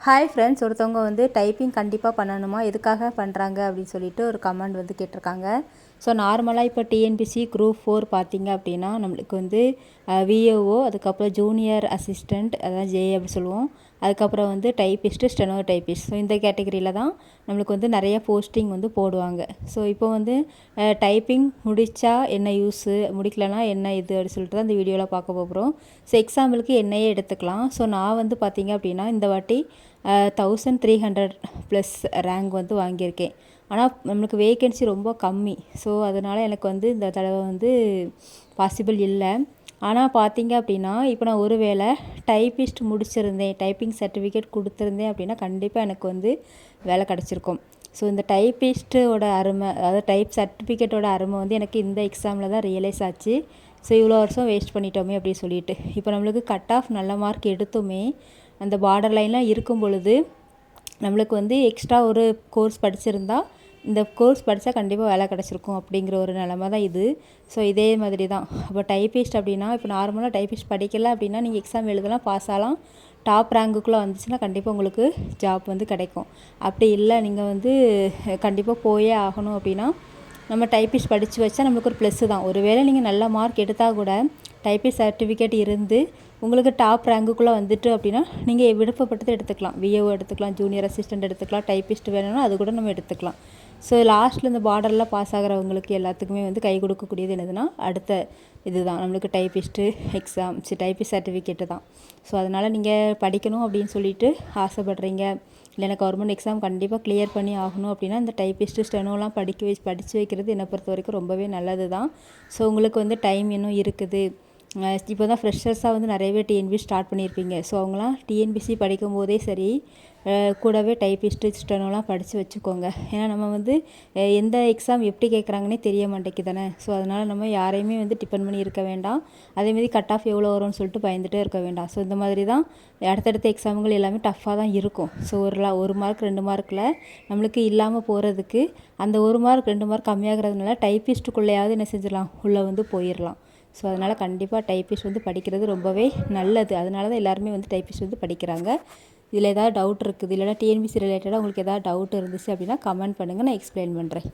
Hi friends, ஒருத்தவங்க வந்து typing கண்டிப்பாக பண்ணணுமா, எதுக்காக பண்ணுறாங்க அப்படின்னு சொல்லிட்டு ஒரு கமெண்ட் வந்து கேட்டிருக்காங்க. ஸோ நார்மலாக இப்போ டிஎன்பிசி குரூப் 4 பார்த்தீங்க அப்படின்னா நம்மளுக்கு வந்து விஏஓ, அதுக்கப்புறம் ஜூனியர் அசிஸ்டண்ட், அதான் ஜே அப்படி சொல்லுவோம். அதுக்கப்புறம் வந்து டைப்பிஸ்ட்டு, ஸ்டெனோ டைப்பிஸ்ட். ஸோ இந்த கேட்டகரியில் தான் நம்மளுக்கு வந்து நிறைய போஸ்டிங் வந்து போடுவாங்க. ஸோ இப்போ வந்து டைப்பிங் முடித்தா என்ன யூஸு, முடிக்கலனா என்ன இது அப்படி சொல்லிட்டு தான் இந்த வீடியோவில் பார்க்க போகிறோம். ஸோ எக்ஸாம்பிளுக்கு என்னையே எடுத்துக்கலாம். ஸோ நான் வந்து பார்த்தீங்க அப்படின்னா இந்த வாட்டி 1300 ப்ளஸ் ரேங்க் வந்து வாங்கியிருக்கேன். ஆனால் நம்மளுக்கு வேகன்சி ரொம்ப கம்மி. ஸோ அதனால் எனக்கு வந்து இந்த தடவை வந்து பாசிபிள் இல்லை. ஆனால் பார்த்தீங்க அப்படின்னா இப்போ நான் ஒரு வேளை டைப்பிஸ்ட் முடிச்சிருந்தேன், டைப்பிங் சர்டிஃபிகேட் கொடுத்துருந்தேன் அப்படின்னா கண்டிப்பாக எனக்கு வந்து வேலை கிடச்சிருக்கும். ஸோ இந்த டைப்பிஸ்ட்டோட அருமை, அதாவது டைப் சர்டிஃபிகேட்டோட அருமை வந்து எனக்கு இந்த எக்ஸாமில் தான் ரியலைஸ் ஆச்சு. ஸோ இவ்வளோ வருஷம் வேஸ்ட் பண்ணிட்டோமே அப்படின்னு சொல்லிட்டு. இப்போ நம்மளுக்கு கட் ஆஃப் நல்ல மார்க் எடுத்துமே அந்த பார்டர் லைன்லாம் இருக்கும் பொழுது நம்மளுக்கு வந்து எக்ஸ்ட்ரா ஒரு கோர்ஸ் படிச்சிருந்தா இந்த கோர்ஸ் படித்தா கண்டிப்பாக வேலை கிடச்சிருக்கும் அப்படிங்கிற ஒரு நிலமை தான் இது. ஸோ இதே மாதிரி தான் அப்போ டைப்பிஸ்ட் அப்படின்னா, இப்போ நார்மலாக டைப்பிஸ்ட் படிக்கலை அப்படின்னா நீங்கள் எக்ஸாம் எழுதலாம், பாஸ் ஆகலாம். டாப் ரேங்குக்குள்ளே வந்துச்சுன்னா கண்டிப்பாக உங்களுக்கு ஜாப் வந்து கிடைக்கும். அப்படி இல்லை நீங்கள் வந்து கண்டிப்பாக போயே ஆகணும் அப்படின்னா நம்ம டைப்பிஸ்ட் படித்து வச்சா நம்மளுக்கு ஒரு ப்ளஸ்ஸு தான். ஒருவேளை நீங்கள் நல்ல மார்க் எடுத்தால் கூட டைப்பிஸ்ட் சர்டிஃபிகேட் இருந்து உங்களுக்கு டாப் ரேங்குக்குள்ளே வந்துட்டு அப்படின்னா நீங்கள் விருப்பப்பட்டது எடுத்துக்கலாம். விஏஓ எடுத்துக்கலாம், ஜூனியர் அசிஸ்டண்ட் எடுத்துக்கலாம், டைப்பிஸ்ட் வேணும்னா அது கூட நம்ம எடுத்துக்கலாம். ஸோ லாஸ்ட்டில் இந்த பார்டரில் பாஸ் ஆகிறவங்களுக்கு எல்லாத்துக்குமே வந்து கை கொடுக்கக்கூடியது என்னதுன்னா அடுத்த இது தான் நம்மளுக்கு டைப்பிஸ்ட்டு எக்ஸாம், டைப்பிஸ்ட் சர்டிஃபிகேட்டு தான். ஸோ அதனால் நீங்கள் படிக்கணும் அப்படின்னு சொல்லிட்டு ஆசைப்படுறீங்க, இல்லைனா கவர்மெண்ட் எக்ஸாம் கண்டிப்பாக கிளியர் பண்ணி ஆகணும் அப்படின்னா இந்த டைப்பிஸ்ட்டு ஸ்டெனோலாம் படித்து வைக்கிறது என்னை பொறுத்த வரைக்கும் ரொம்பவே நல்லது தான். ஸோ உங்களுக்கு வந்து டைம் இன்னும் இருக்குது. இப்போ தான் ஃப்ரெஷர்ஸாக வந்து நிறையவே டிஎன்பிசி ஸ்டார்ட் பண்ணியிருப்பீங்க. ஸோ அவங்களாம் டிஎன்பிசி படிக்கும் போதே சரி கூடவே டைப்பிஸ்ட்டு ஸ்டெனோலாம் படித்து வச்சுக்கோங்க. ஏன்னா நம்ம வந்து எந்த எக்ஸாம் எப்படி கேட்குறாங்கன்னே தெரிய மாட்டேங்குது. ஸோ அதனால் நம்ம யாரையுமே வந்து டிபெண்ட் பண்ணி இருக்க வேண்டாம். அதேமாதிரி கட் ஆஃப் எவ்வளோ வரும்னு சொல்லிட்டு பயந்துகிட்டே இருக்க வேண்டாம். ஸோ இந்த மாதிரி தான் அடுத்தடுத்த எக்ஸாமுகள் எல்லாமே டஃப்பாக தான் இருக்கும். ஸோ ஒரு மார்க் 2 மார்க்கில் நம்மளுக்கு இல்லாமல் போகிறதுக்கு அந்த 1 மார்க் 2 மார்க் கம்மியாகிறதுனால டைப்பிஸ்ட்டுக்குள்ளேயாவது என்ன செஞ்சிடலாம், உள்ளே வந்து போயிடலாம். ஸோ அதனால் கண்டிப்பாக டைப்பிஸ்ட் வந்து படிக்கிறது ரொம்பவே நல்லது. அதனால தான் எல்லாருமே வந்து டைப்பிஸ்ட் வந்து படிக்கிறாங்க. இதில் ஏதாவது டவுட் இருக்குது, இல்லைனா டிஎன்பிசி ரிலேட்டடாக உங்களுக்கு ஏதாவது டவுட் இருந்துச்சு அப்படின்னா கமெண்ட் பண்ணுங்கள், நான் எக்ஸ்பிளைன் பண்ணுறேன்.